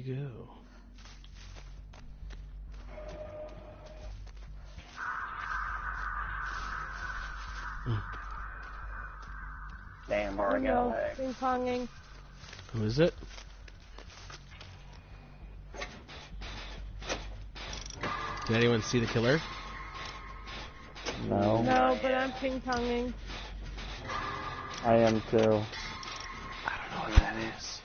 go? Damn, already got lag. Ping-ponging. Who is it? Did anyone see the killer? No. No, but I'm ping-ponging. I am too. I don't know what that is.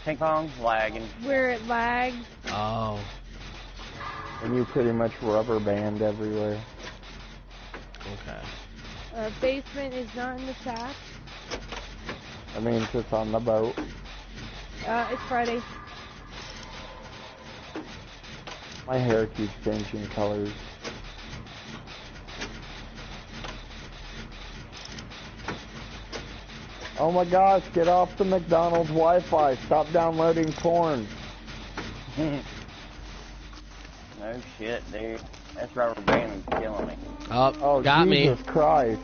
Ping pong, lagging. Where it lags. Oh. And you pretty much rubber band everywhere. Okay. Basement is not in the chat. I mean, it's on the boat. It's Friday. My hair keeps changing colors. Oh my gosh, get off the McDonald's Wi-Fi. Stop downloading porn. No shit, dude. That's rubber band killing me. Oh, got me. Jesus Christ.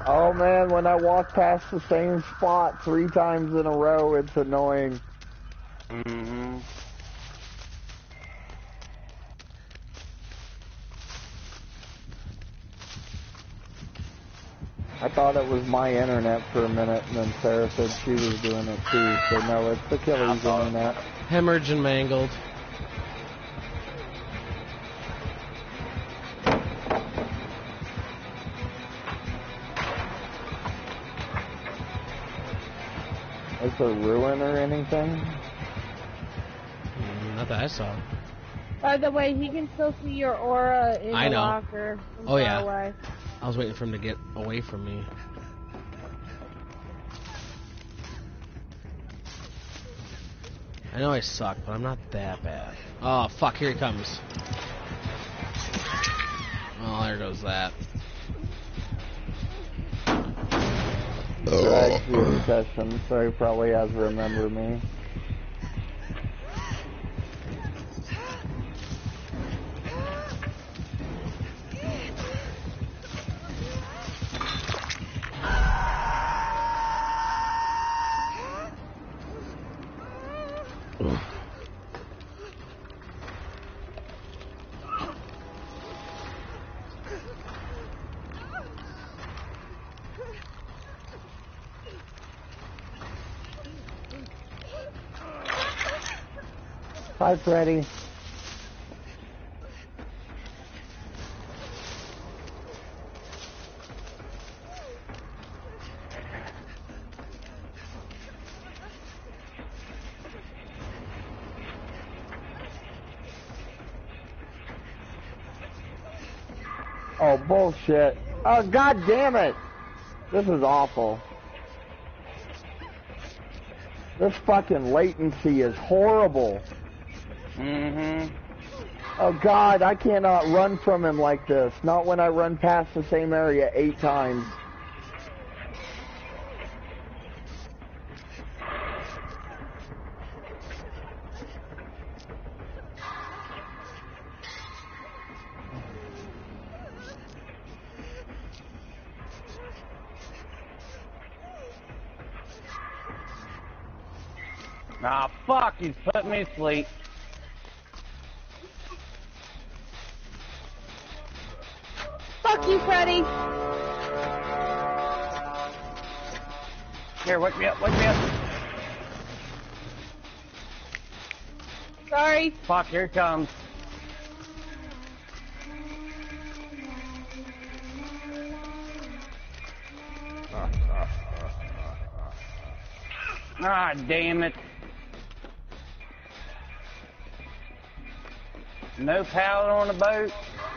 Oh man, when I walk past the same spot 3 times in a row, it's annoying. Mm-hmm. I thought it was my internet for a minute, and then Sarah said she was doing it too, so no, it's the killer's internet. Hemorrhaged and mangled. Is there a ruin or anything? Not that I saw. By the way, he can still see your aura in I the know. locker. Oh yeah. Away. I was waiting for him to get away from me. I know I suck, but I'm not that bad. Oh fuck! Here he comes. Oh, there goes that. Drags you in session, so he probably has to remember me. Hi, Freddy. Oh, bullshit. Oh, god damn it! This is awful. This fucking latency is horrible. Mm-hmm. Oh god, I cannot run from him like this. Not when I run past the same area 8 times. Ah, fuck, he's put me to sleep. Fuck you, Freddy. Here, wake me up, wake me up. Sorry. Fuck, here it comes. Ah, damn it. No pallet on the boat?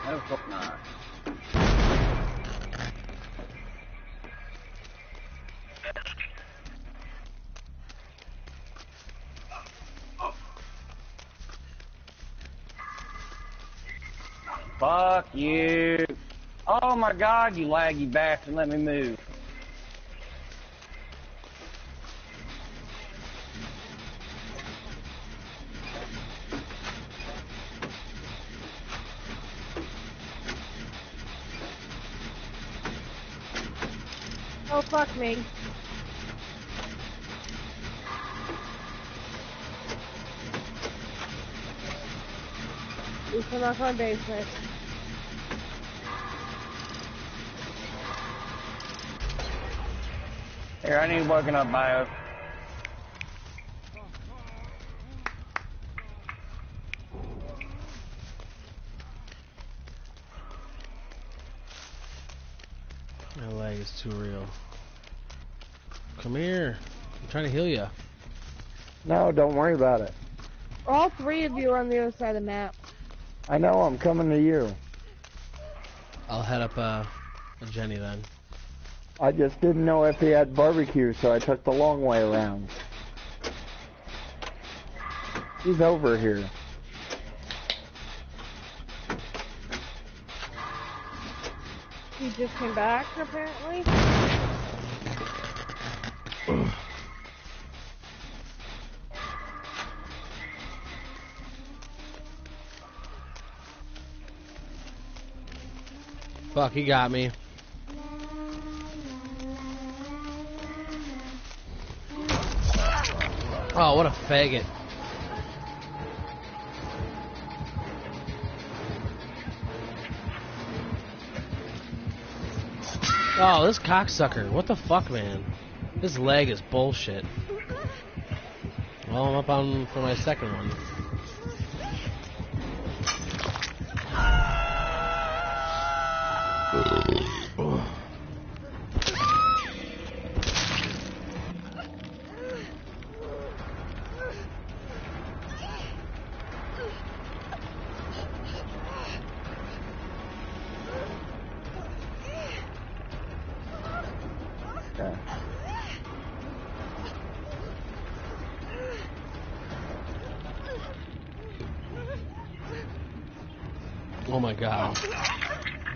No, fuck not. Fuck you. Oh my god, you laggy bastard, let me move. Oh, fuck me. Come knock on basement. Here, I need woken up bio. My leg is too real. Come here. I'm trying to heal you. No, don't worry about it. All three of you are on the other side of the map. I know, I'm coming to you. I'll head up a Jenny then. I just didn't know if he had barbecue, so I took the long way around. He's over here. He just came back, apparently. Fuck, he got me. Oh, what a faggot. Oh, this cocksucker. What the fuck, man? This leg is bullshit. Well, I'm up on for my second one. Oh my god.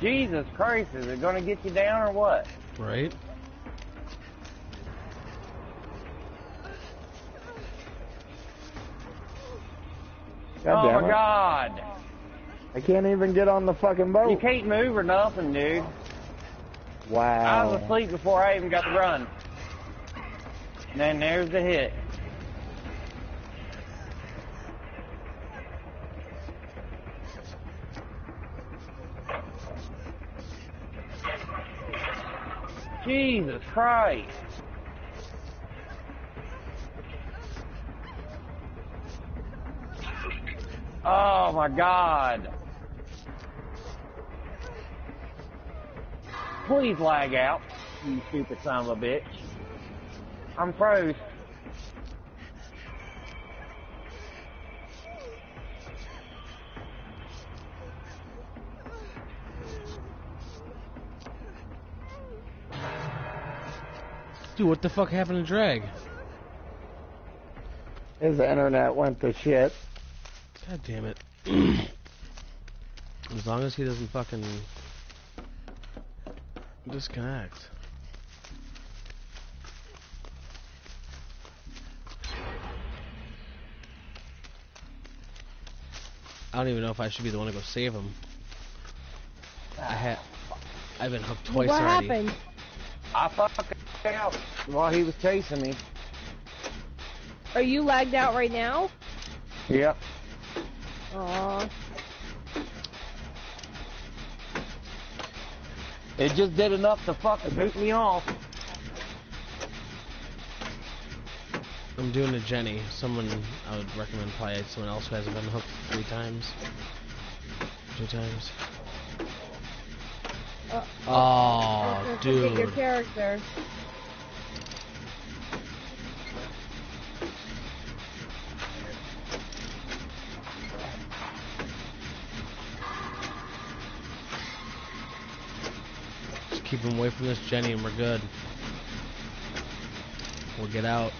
Jesus Christ, is it gonna get you down or what? Right? God Oh damn my it. God. I can't even get on the fucking boat. You can't move or nothing, dude. I Wow. was asleep before I even got the run. And then there's the hit. Jesus Christ. Oh my God. Please lag out, you stupid son of a bitch. I'm froze. Dude, what the fuck happened to Drag? His internet went to shit. God damn it. As long as he doesn't fucking disconnect. I don't even know if I should be the one to go save him. I've been hooked twice What already. happened? I fucked out while he was chasing me. Are you lagged out right now? Yep. Aww. It just did enough to fucking boot me off. I'm doing a Jenny. I would recommend probably someone else who hasn't been hooked 2 times. Oh, Get your dude. character. Just keep him away from this Jenny and we're good. We'll get out.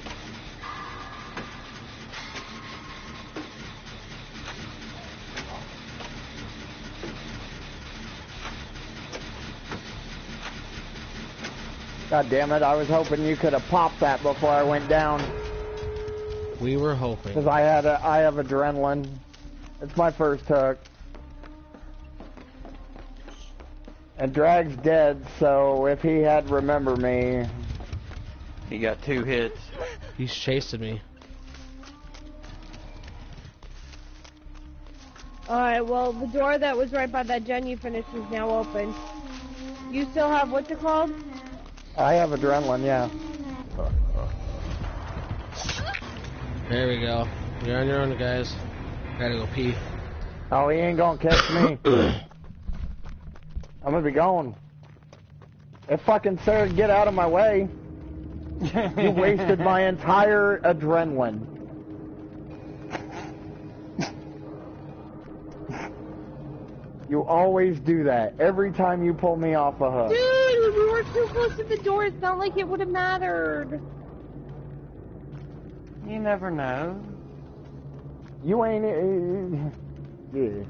God damn it, I was hoping you could have popped that before I went down. We were hoping. Because I have adrenaline. It's my first hook. And Drag's dead, so if he had remember me... He got 2 hits. He's chasing me. Alright, well, the door that was right by that gen you finished is now open. You still have what's it called? I have adrenaline, yeah. There we go. You're on your own, guys. Gotta go pee. Oh, he ain't gonna catch me. I'm gonna be gone. If fucking Sarah, get out of my way. You wasted my entire adrenaline. You always do that. Every time you pull me off a hook. Dude, we were too close to the door. It's not like it would have mattered. You never know. You ain't... yeah.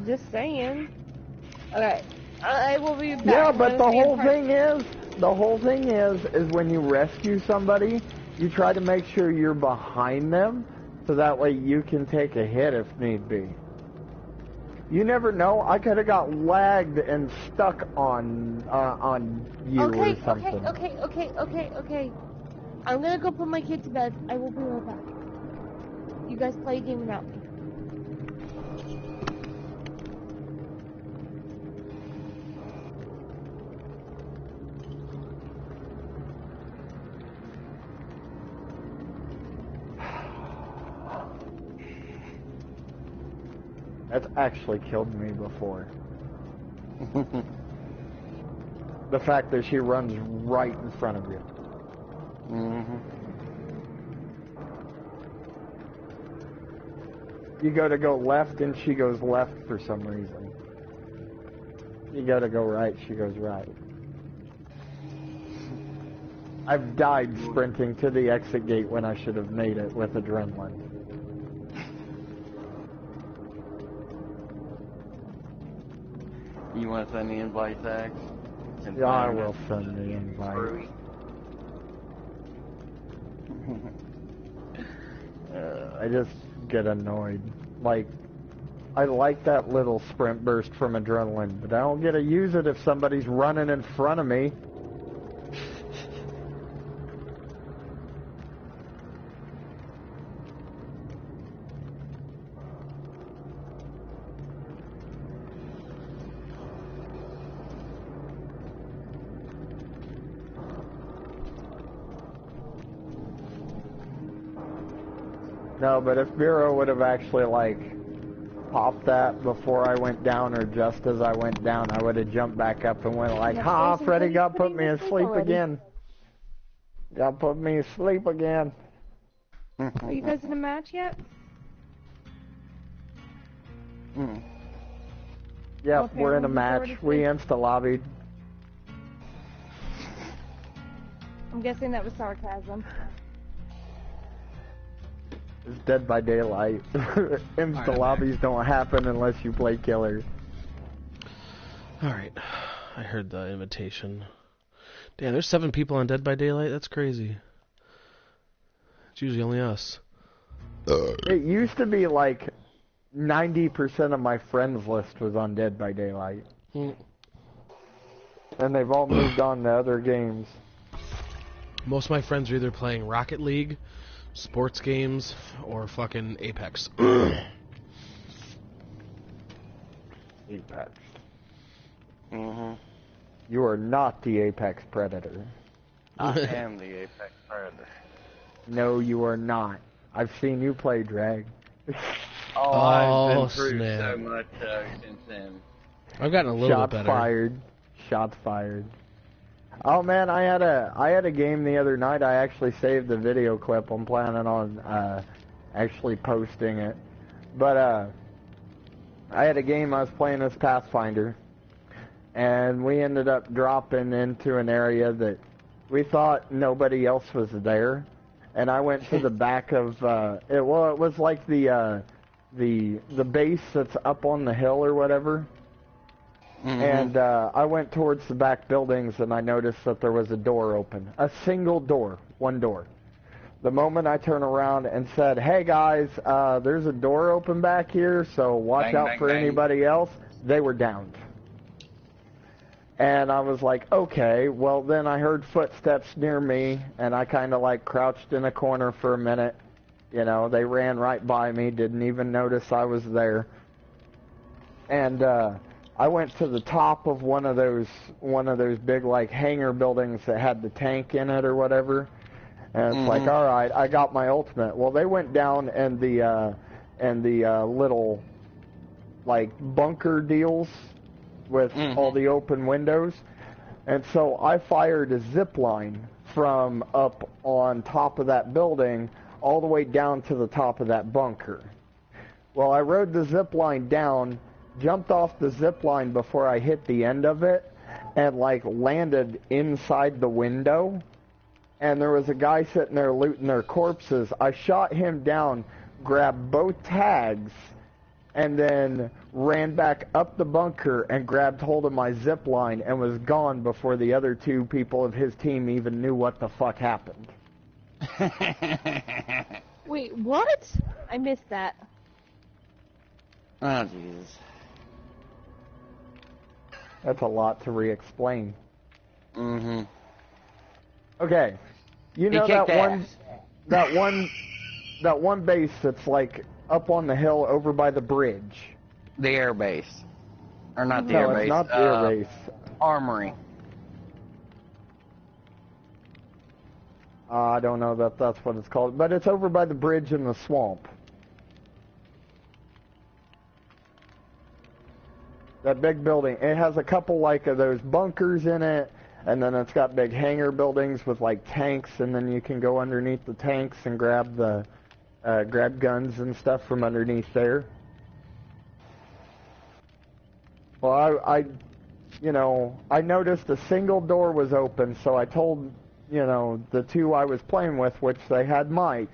Just saying. Okay. I will be back. Yeah, but the whole thing is when you rescue somebody, you try to make sure you're behind them, so that way you can take a hit if need be. You never know. I could have got lagged and stuck on you or something. Okay. I'm gonna go put my kid to bed. I will be right back. You guys play a game without me. That's actually killed me before. The fact that she runs right in front of you. Mm-hmm. You go left and she goes left for some reason. You gotta go right, she goes right. I've died sprinting to the exit gate when I should have made it with adrenaline. You want to send the invite, Zach? Yeah, I will send the invite. I just get annoyed. Like, I like that little sprint burst from adrenaline, but I don't get to use it if somebody's running in front of me. No, but if Bureau would have actually, like, popped that before I went down or just as I went down, I would have jumped back up and went like, ha, Freddy got put me asleep again. Got put me asleep again. Are you guys in a match yet? Yep, Okay, we're in a well, match. We insta-lobbied. I'm guessing that was sarcasm. It's Dead by Daylight. Insta-lobbies don't happen unless you play killer. Alright. I heard the invitation. Damn, there's 7 people on Dead by Daylight? That's crazy. It's usually only us. It used to be like 90% of my friends list was on Dead by Daylight. And they've all moved on to other games. Most of my friends are either playing Rocket League, sports games, or fucking Apex. Apex. Mm-hmm. You are not the Apex Predator. I am the Apex Predator. No, you are not. I've seen you play Drag. I've been through snap. so much since then. I've gotten a little bit better. Shots fired. Oh man, I had a game the other night. I actually saved the video clip. I'm planning on actually posting it. But I had a game I was playing as Pathfinder, and we ended up dropping into an area that we thought nobody else was there. And I went to the back of it was like the base that's up on the hill or whatever. And I went towards the back buildings, and I noticed that there was a door open. A single door. One door. The moment I turned around and said, hey guys, there's a door open back here, so watch out for anybody else, they were downed. And I was like, okay, well then I heard footsteps near me, and I kind of like crouched in a corner for a minute, You know, they ran right by me, didn't even notice I was there. And I went to the top of one of those big like hangar buildings that had the tank in it or whatever. And it's like, all right, I got my ultimate. Well, they went down and the little like bunker deals with all the open windows. And so I fired a zip line from up on top of that building all the way down to the top of that bunker. Well, I rode the zip line down, jumped off the zip line before I hit the end of it, and like landed inside the window. And there was a guy sitting there looting their corpses. I shot him down, grabbed both tags, and then ran back up the bunker and grabbed hold of my zip line and was gone before the other two people of his team even knew what the fuck happened. Wait, what? I missed that. Oh, Jesus. That's a lot to re-explain. Mm-hmm. Okay, you know that one base that's like up on the hill over by the bridge. The air base. Or not the No, air it's base. not the air base. Armory. I don't know that that's what it's called, but it's over by the bridge in the swamp. That big building. It has a couple like of those bunkers in it, and then it's got big hangar buildings with like tanks, and then you can go underneath the tanks and grab the grab guns and stuff from underneath there. Well, I noticed a single door was open, so I told, the two I was playing with, which they had mics,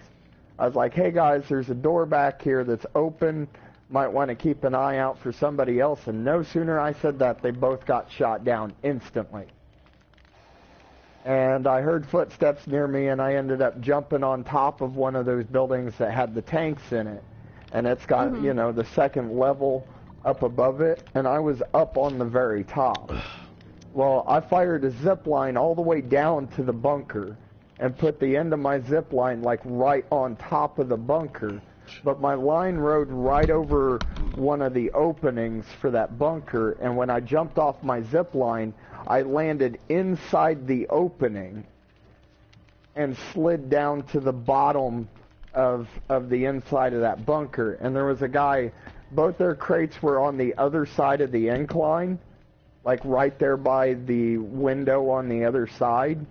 I was like, hey guys, there's a door back here that's open, might want to keep an eye out for somebody else, and no sooner I said that, they both got shot down instantly. And I heard footsteps near me, and I ended up jumping on top of one of those buildings that had the tanks in it, and it's got, the second level up above it, and I was up on the very top. Well, I fired a zip line all the way down to the bunker and put the end of my zip line like right on top of the bunker, but my line rode right over one of the openings for that bunker, and when I jumped off my zip line, I landed inside the opening and slid down to the bottom of the inside of that bunker, and there was a guy. Both their crates were on the other side of the incline, like right there by the window on the other side.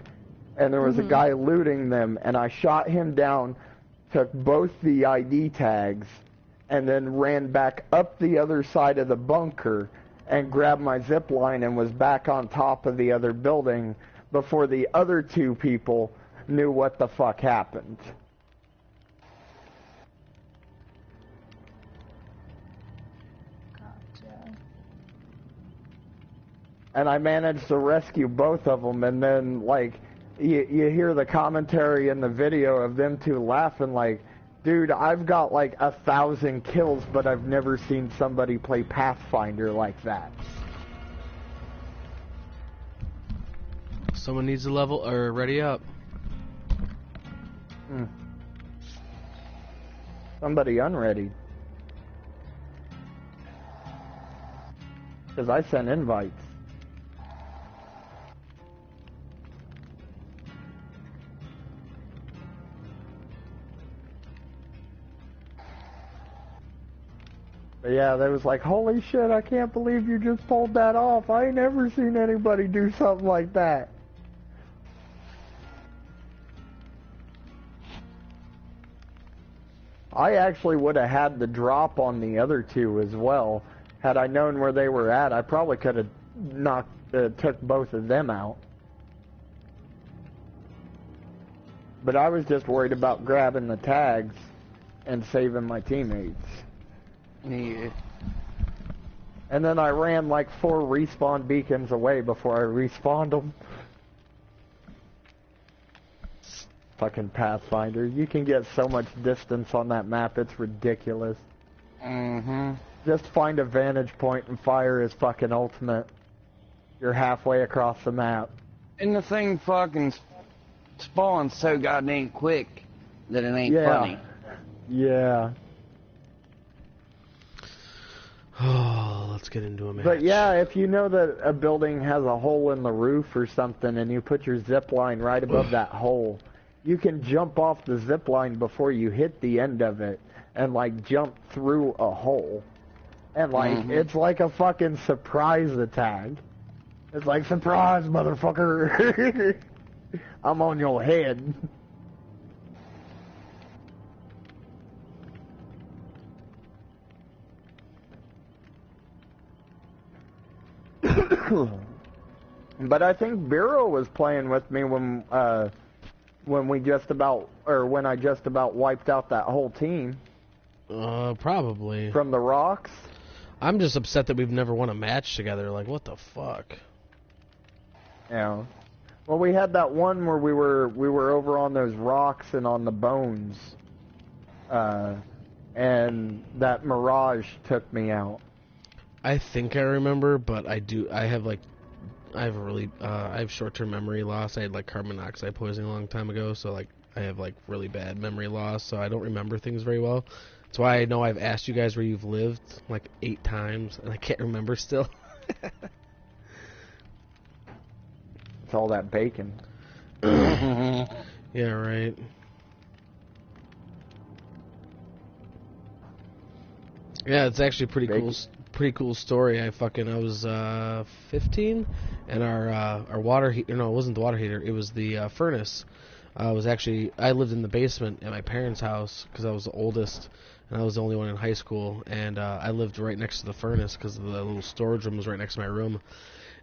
And there was a guy looting them, and I shot him down, took both the ID tags, and then ran back up the other side of the bunker and grabbed my zip line and was back on top of the other building before the other two people knew what the fuck happened. And I managed to rescue both of them, and then, like, you hear the commentary in the video of them two laughing, like, dude, I've got, like, 1,000 kills, but I've never seen somebody play Pathfinder like that. Someone needs to level, or ready up. Somebody unready. Because I sent invites. But yeah, they was like, holy shit, I can't believe you just pulled that off. I ain't never seen anybody do something like that. I actually would have had the drop on the other two as well. Had I known where they were at, I probably could have took both of them out. But I was just worried about grabbing the tags and saving my teammates. Yeah. And then I ran like 4 respawn beacons away before I respawned them. Fucking Pathfinder. You can get so much distance on that map, it's ridiculous. Just find a vantage point and fire his fucking ultimate. You're halfway across the map. And the thing fucking spawns so goddamn quick that it ain't funny. Yeah. Oh, let's get into a match. But yeah, if you know that a building has a hole in the roof or something and you put your zip line right above that hole, you can jump off the zip line before you hit the end of it and like jump through a hole. And like it's like a fucking surprise attack. It's like, surprise, motherfucker. I'm on your head. But I think Biro was playing with me when we just about, or when I just about wiped out that whole team. Probably. From the rocks. I'm just upset that we've never won a match together. Like, what the fuck? Yeah. Well, we had that one where we were over on those rocks and on the bones. And that Mirage took me out. I think I remember, but I have short-term memory loss. I had like carbon monoxide poisoning a long time ago, so like I have like really bad memory loss, so I don't remember things very well. That's why I know I've asked you guys where you've lived like 8 times, and I can't remember still. It's all that bacon. Yeah, right. Yeah, it's actually pretty cool story. I was 15, and our water heater. No, it wasn't the water heater. It was the furnace. I lived in the basement at my parents' house because I was the oldest, and I was the only one in high school. And I lived right next to the furnace because the little storage room was right next to my room.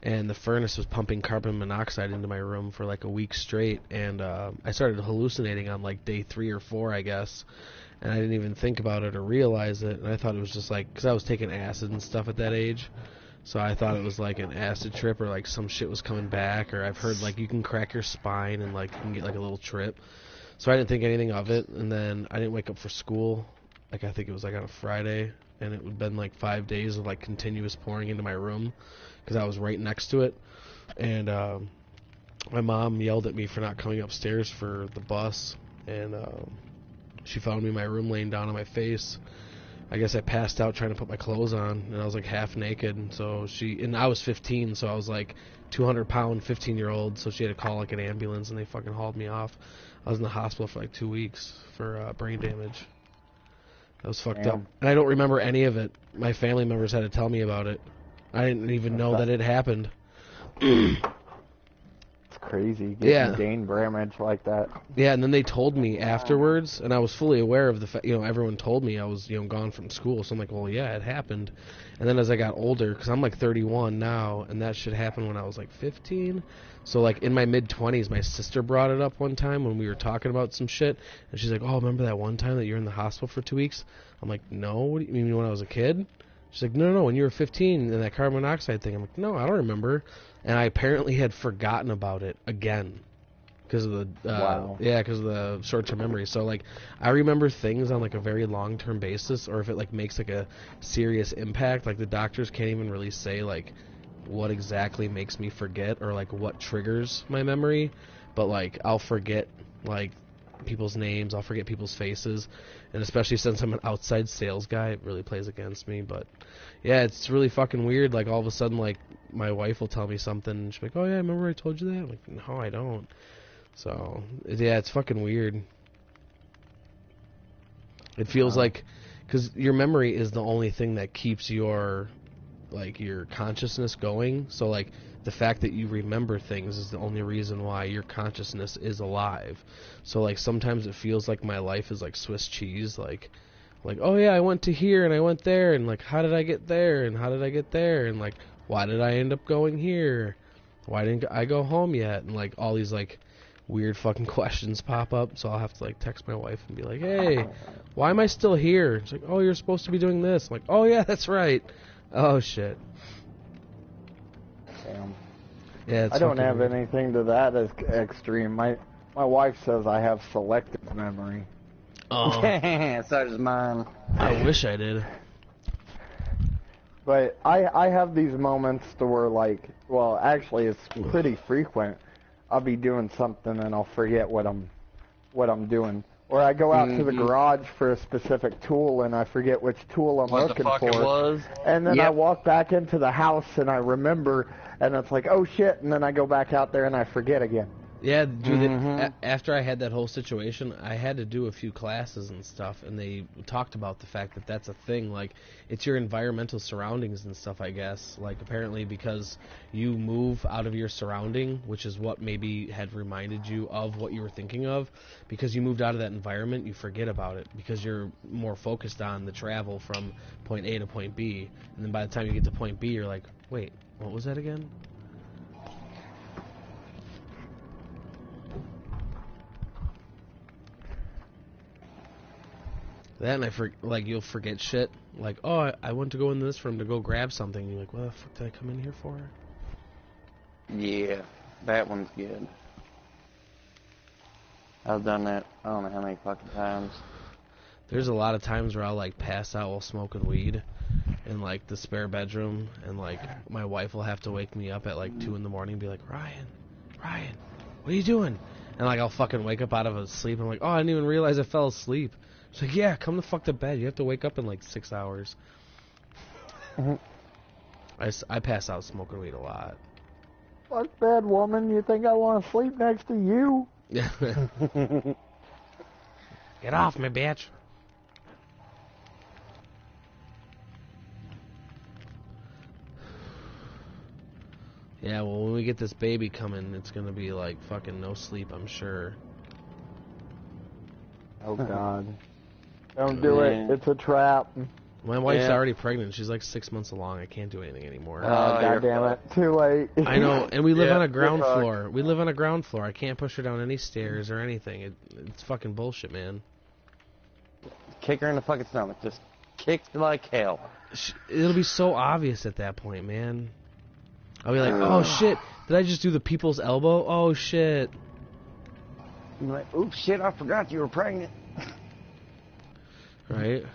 And the furnace was pumping carbon monoxide into my room for like a week straight. And I started hallucinating on like day 3 or 4, I guess. And I didn't even think about it or realize it. And I thought it was just like, because I was taking acid and stuff at that age. So I thought it was like an acid trip or like some shit was coming back. Or I've heard like you can crack your spine and like you can get like a little trip. So I didn't think anything of it. And then I didn't wake up for school. Like I think it was like on a Friday. And it had been like 5 days of like continuous pouring into my room. Because I was right next to it. And my mom yelled at me for not coming upstairs for the bus. And she found me in my room laying down on my face. I guess I passed out trying to put my clothes on, and I was like half naked. And I was 15, so I was like 200-pound 15-year-old. So she had to call like an ambulance, and they fucking hauled me off. I was in the hospital for like 2 weeks for brain damage. That was fucked up, and I don't remember any of it. My family members had to tell me about it. I didn't even know that it happened. Crazy getting brain damage like that. Yeah, and then they told me afterwards, and I was fully aware of the fact, everyone told me I was, gone from school, so I'm like, well, yeah, it happened. And then as I got older, because I'm like 31 now, and that shit happened when I was like 15, so like in my mid-20s, my sister brought it up one time when we were talking about some shit, and she's like, oh, remember that one time that you were in the hospital for 2 weeks? I'm like, no, what do you mean when I was a kid? She's like, no, when you were 15 and that carbon monoxide thing. I'm like, no, I don't remember. And I apparently had forgotten about it again because of the because of the short-term memory. So like, I remember things on like a very long-term basis, or if it like makes like a serious impact, like the doctors can't even really say like what exactly makes me forget or like what triggers my memory. But like, I'll forget like people's names, I'll forget people's faces, and especially since I'm an outside sales guy, it really plays against me. But yeah, it's really fucking weird. Like all of a sudden, like my wife will tell me something, and she'll be like, oh yeah, remember I told you that? I'm like, no, I don't. So yeah, it's fucking weird. It feels like, because your memory is the only thing that keeps your consciousness going. So like, the fact that you remember things is the only reason why your consciousness is alive. So like, sometimes it feels like my life is like Swiss cheese, like oh yeah, I went to here and I went there, and like, how did I get there, and how did I get there, and like, why did I end up going here, why didn't I go home yet, and like all these like weird fucking questions pop up. So I'll have to like text my wife and be like, hey, why am I still here? It's like, oh, you're supposed to be doing this. I'm like, oh yeah, that's right. Oh shit. Damn. Yeah, it's I don't have weird. anything to that as extreme. My wife says I have selective memory. Oh, So does mine. I wish I did. But I have these moments to where like, well, actually it's pretty frequent. I'll be doing something and I'll forget what I'm doing. Or I go out to the garage for a specific tool and I forget which tool I'm What looking the fuck for. it was. And then I walk back into the house and I remember, and it's like, oh shit, and then I go back out there and I forget again. Yeah, dude, after I had that whole situation, I had to do a few classes and stuff, and they talked about the fact that that's a thing. Like, it's your environmental surroundings and stuff, I guess. Like, apparently because you move out of your surrounding, which is what maybe had reminded you of what you were thinking of, because you moved out of that environment, you forget about it, because you're more focused on the travel from point A to point B. And then by the time you get to point B, you're like, wait, what was that again? That and you'll forget shit. Like, oh, I went to go in this room to go grab something. You're like, what the fuck did I come in here for? Yeah, that one's good. I've done that I don't know how many fucking times. There's a lot of times where I'll like pass out while smoking weed in like the spare bedroom, and like my wife will have to wake me up at like 2 in the morning and be like, Ryan, what are you doing? And like I'll fucking wake up out of a sleep. I'm like, oh, I didn't even realize I fell asleep. She's like, yeah, come the fuck to bed. You have to wake up in like 6 hours. I pass out smoking weed a lot. Fuck bed, woman. You think I want to sleep next to you? Yeah. Get off me, bitch. Yeah, well, when we get this baby coming, it's gonna be like fucking no sleep, I'm sure. Oh, God. Don't do it. It's a trap. My wife's already pregnant. She's like 6 months along. I can't do anything anymore. Oh, God damn it. Too late. I know, and we live on a ground floor. We live on a ground floor. I can't push her down any stairs or anything. It's fucking bullshit, man. Kick her in the fucking stomach. Just kick like hell. It'll be so obvious at that point, man. I'll be like, oh shit, did I just do the people's elbow? Oh shit. I'm like, oops, shit, I forgot you were pregnant. Right?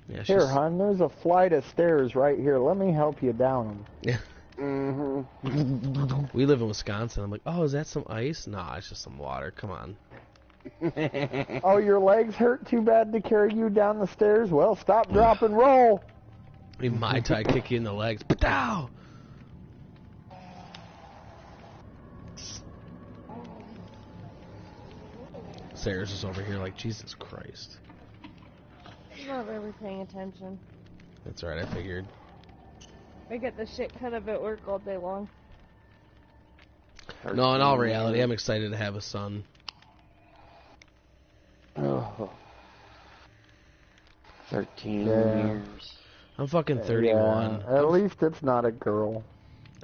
Yeah, here, hon, there's a flight of stairs right here. Let me help you down them. Yeah. We live in Wisconsin. I'm like, oh, is that some ice? Nah, it's just some water. Come on. Oh, your legs hurt too bad to carry you down the stairs? Well, stop, drop, and roll. We Mai Tai kick you in the legs. Patow! Sarah's just over here like, Jesus Christ. I'm not really paying attention. That's alright, I figured. I get the shit cut up at work all day long. No, in all reality, I'm excited to have a son. Oh. 13 years. I'm fucking 31. Yeah, at least it's not a girl.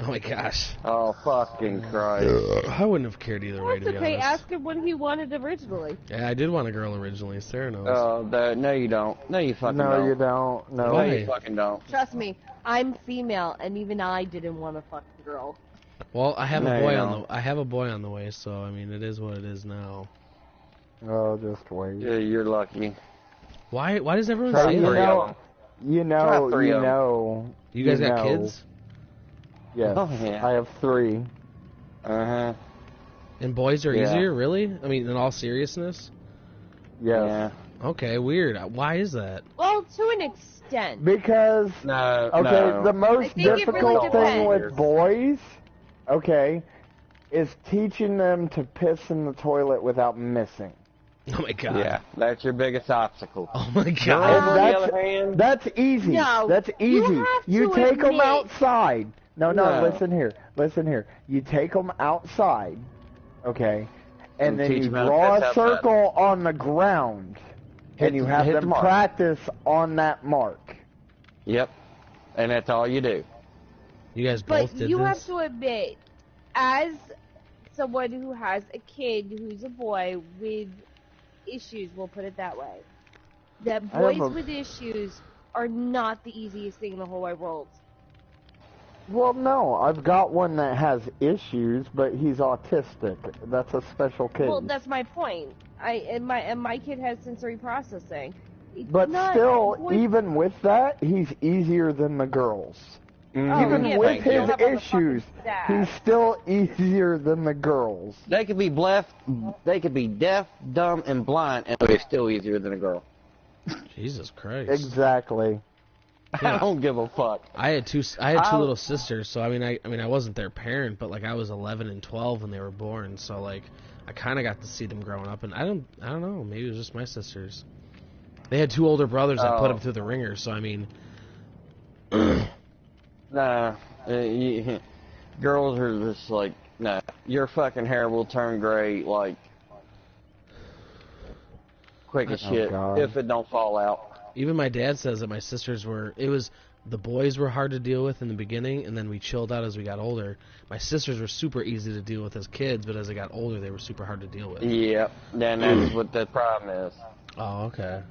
Oh my gosh. Oh, fucking Christ. I wouldn't have cared either way, to be That's okay, honest. ask him what he wanted originally. Yeah, I did want a girl originally. Sarah knows. Oh, no you don't. No you fucking don't. No, you don't. No. No, you fucking don't. Trust me, I'm female, and even I didn't want a fucking girl. Well, I have a boy on the way, so I mean, it is what it is now. Oh, just wait. Yeah, you're lucky. Why does everyone So say that? You know. You guys got kids? Yes. Oh, yeah. I have 3. Uh-huh. And boys are easier, really? I mean, in all seriousness? Yes. Yeah. Okay, weird. Why is that? Well, to an extent. Because, the most difficult thing with boys, is teaching them to piss in the toilet without missing. Oh my god. Yeah, that's your biggest obstacle. Oh my god. On the other hand, that's easy. No, that's easy. You take them outside. No, listen here. You take them outside, okay, and then you draw a circle on the ground, and you have them practice on that mark. Yep, and that's all you do. You guys both did this? But you have to admit, as someone who has a kid who's a boy with issues, we'll put it that way, that boys with issues are not the easiest thing in the whole wide world. Well, no, I've got one that has issues, but he's autistic. That's a special case. Well, that's my point. And my kid has sensory processing. But still, even with that, he's easier than the girls. Even yeah, with but you his have all the issues, fucking staff. he's still easier than the girls. They could be deaf, dumb, and blind, and they're still easier than a girl. Jesus Christ. Exactly. I don't give a fuck. I had two little sisters, so I wasn't their parent, but like I was 11 and 12 when they were born, so like I kind of got to see them growing up, and I don't know, maybe it was just my sisters. They had two older brothers that put them through the ringer, so I mean. Nah, girls are just like, nah, your fucking hair will turn gray like quick as shit if it don't fall out. Even my dad says that my sisters the boys were hard to deal with in the beginning, and then we chilled out as we got older. My sisters were super easy to deal with as kids, but as they got older, they were super hard to deal with. Yep, then that's what the problem is. Oh, okay.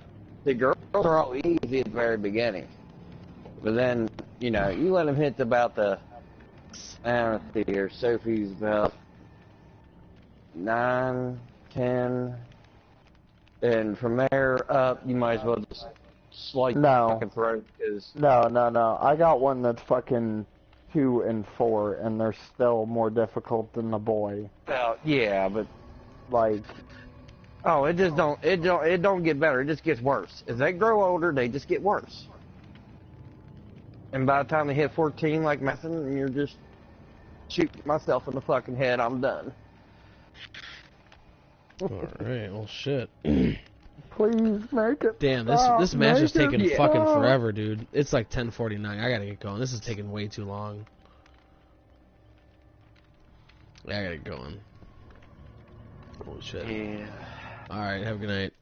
The girls are all easy at the very beginning. But then, you let them hit about I don't see here, Sophie's about 9, 10, and from there up, you might as well just slice the fucking throat. No. I got one that's fucking 2 and 4, and they're still more difficult than the boy. Well, yeah, but like, it don't get better. It just gets worse. As they grow older, they just get worse. And by the time they hit 14, like messing, and you're just shooting myself in the fucking head, I'm done. Alright, well shit. Please make it. Damn, this match is taking fucking forever, dude. It's like 10:49. I gotta get going. This is taking way too long. Yeah, I gotta get going. Holy shit. Yeah. Alright, have a good night.